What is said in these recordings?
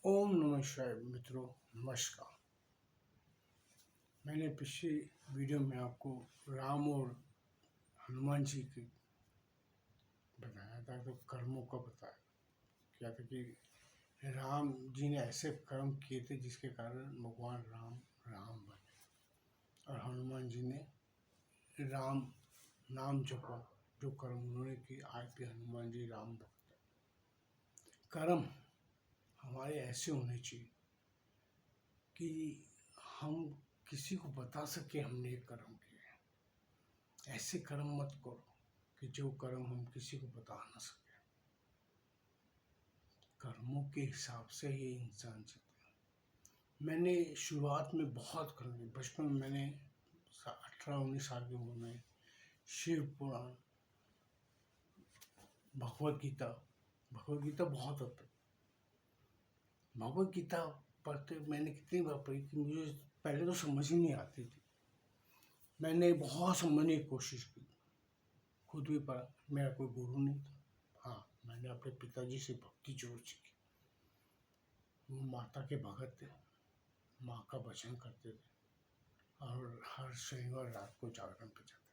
ओम नमः शिवाय मित्रों, नमस्कार। मैंने पिछली वीडियो में आपको राम और हनुमान जी की बताया था, तो कर्मों का बताया क्या था कि राम जी ने ऐसे कर्म किए थे जिसके कारण भगवान राम राम बने, और हनुमान जी ने राम नाम जपा। जो कर्म उन्होंने किए, आज भी हनुमान जी राम भक्त हैं। कर्म हमारे ऐसे होने चाहिए कि हम किसी को बता सके हमने ये कर्म किए। ऐसे कर्म मत करो कि जो कर्म हम किसी को बता ना सके। कर्मों के हिसाब से ही इंसान जीता है। मैंने शुरुआत में बहुत कर्म किए। बचपन में मैंने 18-19 साल की उम्र में शिव पुराण, भगवत गीता बहुत हद तक भगवत गीता पढ़ते मैंने कितनी बार पढ़ी कि मुझे पहले तो समझ ही नहीं आती थी। मैंने बहुत समझने की कोशिश की, खुद भी पढ़ा। मेरा कोई गुरु नहीं था। हाँ, मैंने अपने पिताजी से भक्ति जरूर सीखी। वो माता के भगत थे, माँ का भजन करते थे और हर शनिवार रात को जागरण पे जाते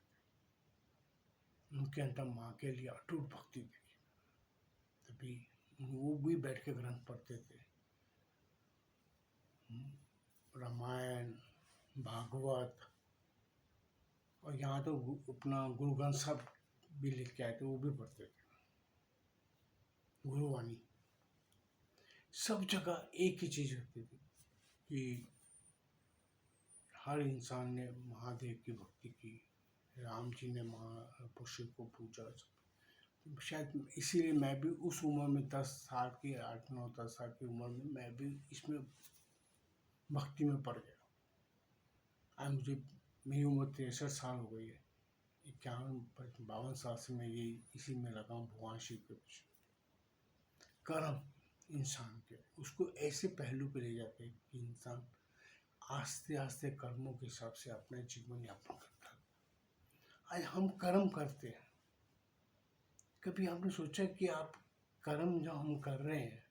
थे। उनके अंदर माँ के लिए अटूट भक्ति देखी। तभी वो भी बैठ के ग्रंथ पढ़ते थे, रामायण, भागवत, और यहाँ तो अपना गुरु ग्रंथ साहब भी लिख के आए थे, वो भी पढ़ते थे। गुरुवाणी सब जगह एक ही चीज़ होती थी कि हर इंसान ने महादेव की भक्ति की, राम जी ने महापुरुषों को पूजा। शायद इसीलिए मैं भी उस उम्र में 10 साल की, 8-9-10 साल की उम्र में मैं भी इसमें भक्ति में पड़ गया। आज मेरी उम्र 63 साल हो गई है। 51-52 साल से मैं ये इसी में लगा हूँ, भगवान शिव के पीछे। कर्म इंसान के उसको ऐसे पहलू पे ले जाते हैं कि इंसान आस्ते आस्ते कर्मों के हिसाब से अपने जीवन यापन करता है। आज हम कर्म करते हैं। कभी आपने सोचा कि आप कर्म जो हम कर रहे हैं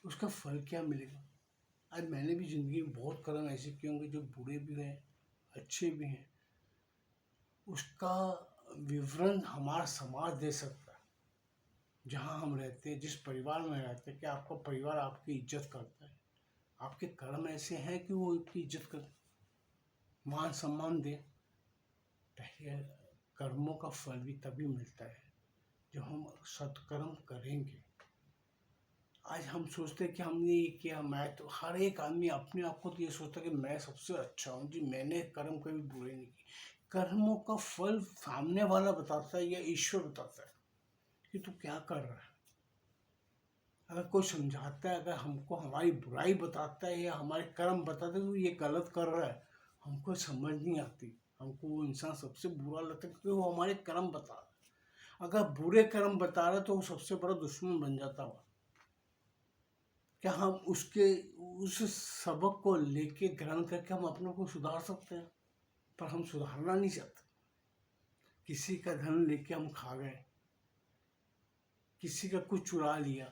उसका फल क्या मिलेगा? आज मैंने भी जिंदगी में बहुत कर्म ऐसे किए होंगे जो बुरे भी हैं, अच्छे भी हैं। उसका विवरण हमारा समाज दे सकता है। जहाँ हम रहते हैं, जिस परिवार में रहते हैं, कि आपका परिवार आपकी इज्जत करता है, आपके कर्म ऐसे हैं कि वो आपकी इज्जत कर, मान सम्मान दे। पहले कर्मों का फल भी तभी मिलता है जब हम सत्कर्म करेंगे। आज हम सोचते हैं कि हमने ये किया, मैं तो, हर एक आदमी अपने आप को तो ये सोचता है कि मैं सबसे अच्छा हूँ जी, मैंने कर्म कभी बुरे नहीं किए। कर्मों का फल सामने वाला बताता है या ईश्वर बताता है कि तू क्या कर रहा है। अगर कोई समझाता है, अगर हमको हमारी बुराई बताता है या हमारे कर्म बताता है तो ये गलत कर रहा है, हमको समझ नहीं आती। हमको वो इंसान सबसे बुरा लगता है क्योंकि वो हमारे कर्म बता रहा है। अगर बुरे कर्म बता रहा है तो वो सबसे बड़ा दुश्मन बन जाता हुआ। क्या हम उसके उस सबक को लेके ग्रहण करके हम अपने को सुधार सकते हैं? पर हम सुधारना नहीं चाहते। किसी का धन लेके हम खा गए, किसी का कुछ चुरा लिया,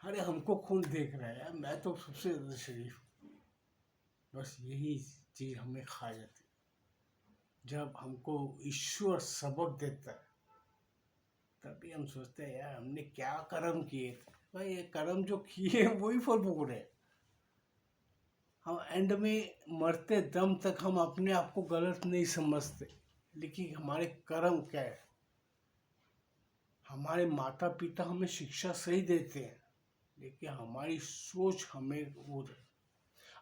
अरे हमको कौन देख रहा है यार, मैं तो सबसे ज़्यादा शरीफ हूँ। बस यही चीज़ हमें खा जाती है। जब हमको ईश्वर सबक देता है तभी हम सोचते हैं यार हमने क्या कर्म किए थे। भाई ये कर्म जो किए वही फल भोग रहे। हम एंड में मरते दम तक हम अपने आप को गलत नहीं समझते, लेकिन हमारे कर्म क्या है। हमारे माता पिता हमें शिक्षा सही देते हैं, लेकिन हमारी सोच हमें वो।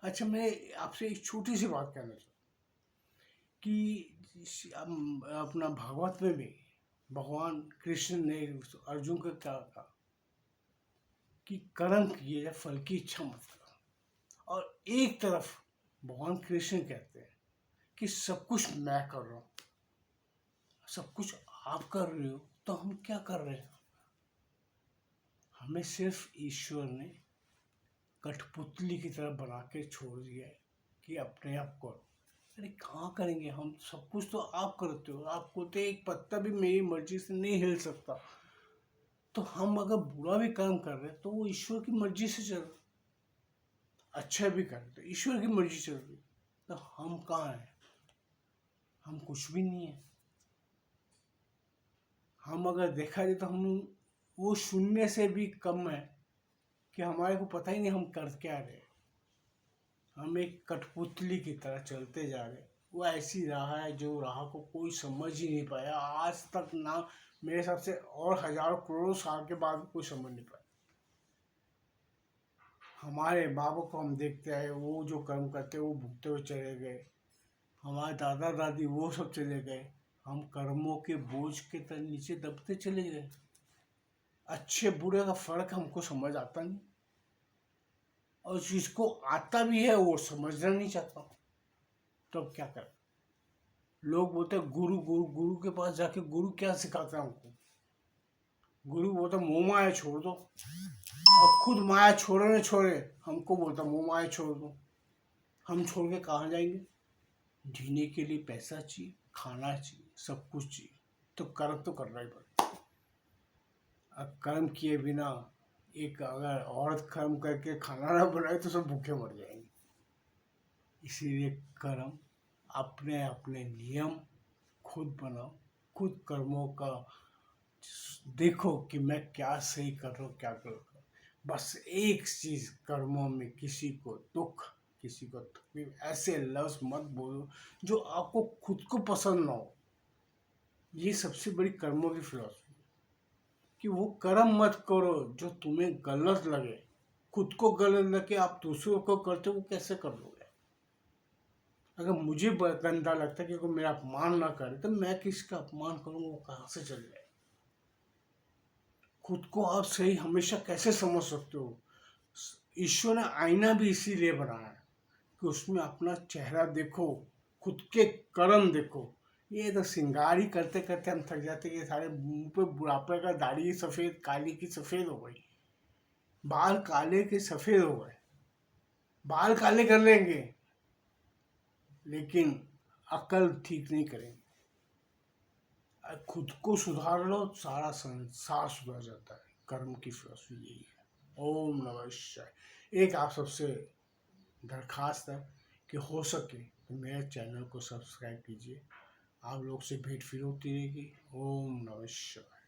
अच्छा, मैं आपसे एक छोटी सी बात कहना चाहता हूँ कि अपना भागवत में भी भगवान कृष्ण ने अर्जुन को क्या कहा कि कर्म किए फल की इच्छा मत करो। और एक तरफ भगवान कृष्ण कहते हैं कि सब कुछ मैं कर रहा हूँ, सब कुछ आप कर रहे हो, तो हम क्या कर रहे हैं? हमें सिर्फ ईश्वर ने कठपुतली की तरह बना के छोड़ दिया है कि अपने आप करो। अरे कहाँ करेंगे हम? सब कुछ तो आप करते हो। आपको तो एक पत्ता भी मेरी मर्जी से नहीं हिल सकता। तो हम अगर बुरा भी कर्म कर रहे हैं तो वो ईश्वर की मर्जी से चल रहा, अच्छा भी कर रहे तो ईश्वर की मर्जी चल रही, तो हम कहाँ हैं? हम कुछ भी नहीं है। हम अगर देखा जाए तो हम वो शून्य से भी कम है कि हमारे को पता ही नहीं हम कर क्या रहे हैं। हम एक कठपुतली की तरह चलते जा रहे हैं। वो ऐसी राह है जो राह को कोई समझ ही नहीं पाया आज तक, ना मेरे हिसाब से, और हजारों करोड़ों साल के बाद कोई समझ नहीं पाया। हमारे बाबा को हम देखते आए, वो जो कर्म करते वो भुगते हुए चले गए। हमारे दादा दादी वो सब चले गए। हम कर्मों के बोझ के नीचे दबते चले गए। अच्छे बुरे का फर्क हमको समझ आता नहीं, और जिसको आता भी है वो समझना नहीं चाहता। तो अब क्या करें? लोग बोलते हैं गुरु गुरु गुरु के पास जाके गुरु क्या सिखाता है हमको? गुरु बोलता मोह माया छोड़ दो, और खुद माया छोड़े न छोड़े हमको बोलता मोह माया छोड़ दो। हम छोड़ के कहाँ जाएंगे? जीने के लिए पैसा चाहिए, खाना चाहिए, सब कुछ चाहिए, तो कर्म तो करना ही पड़ेगा। अब कर्म किए बिना एक अगर औरत कर्म करके खाना ना बनाए तो सब भूखे मर जाएंगे। इसीलिए कर्म अपने अपने नियम खुद बनाओ, खुद कर्मों का देखो कि मैं क्या सही कर रहा हूँ, क्या कर रहा हूँ। बस एक चीज, कर्मों में किसी को दुख, किसी को तकलीफ, ऐसे लफ्ज मत बोलो जो आपको खुद को पसंद ना हो। ये सबसे बड़ी कर्मों की फिलॉसफी, कि वो कर्म मत करो जो तुम्हें गलत लगे। खुद को गलत लगे आप दूसरों को करते हो, वो कैसे कर लोगे? अगर मुझे गंदा लगता है कि कोई मेरा अपमान ना करे, तो मैं किसका अपमान करूँ? वो कहाँ से चल जाए? खुद को आप सही हमेशा कैसे समझ सकते हो? ईश्वर ने आईना भी इसीलिए बनाया है कि उसमें अपना चेहरा देखो, खुद के कर्म देखो। ये तो श्रृंगार ही करते करते हम थक जाते कि सारे मुंह पे बुढ़ापे का दाढ़ी सफेद, काली की सफेद हो गई, बाल काले के सफेद हो गए। बाल काले कर लेंगे लेकिन अकल ठीक नहीं करेंगे। खुद को सुधार लो, सारा संसार सुधर जाता है। कर्म की फिलॉसफी यही है। ओम नमः शिवाय। एक आप सबसे दरखास्त है कि हो सके तो मेरे चैनल को सब्सक्राइब कीजिए। आप लोग से भेंट फिर होती रहेगी। ओम नमः शिवाय।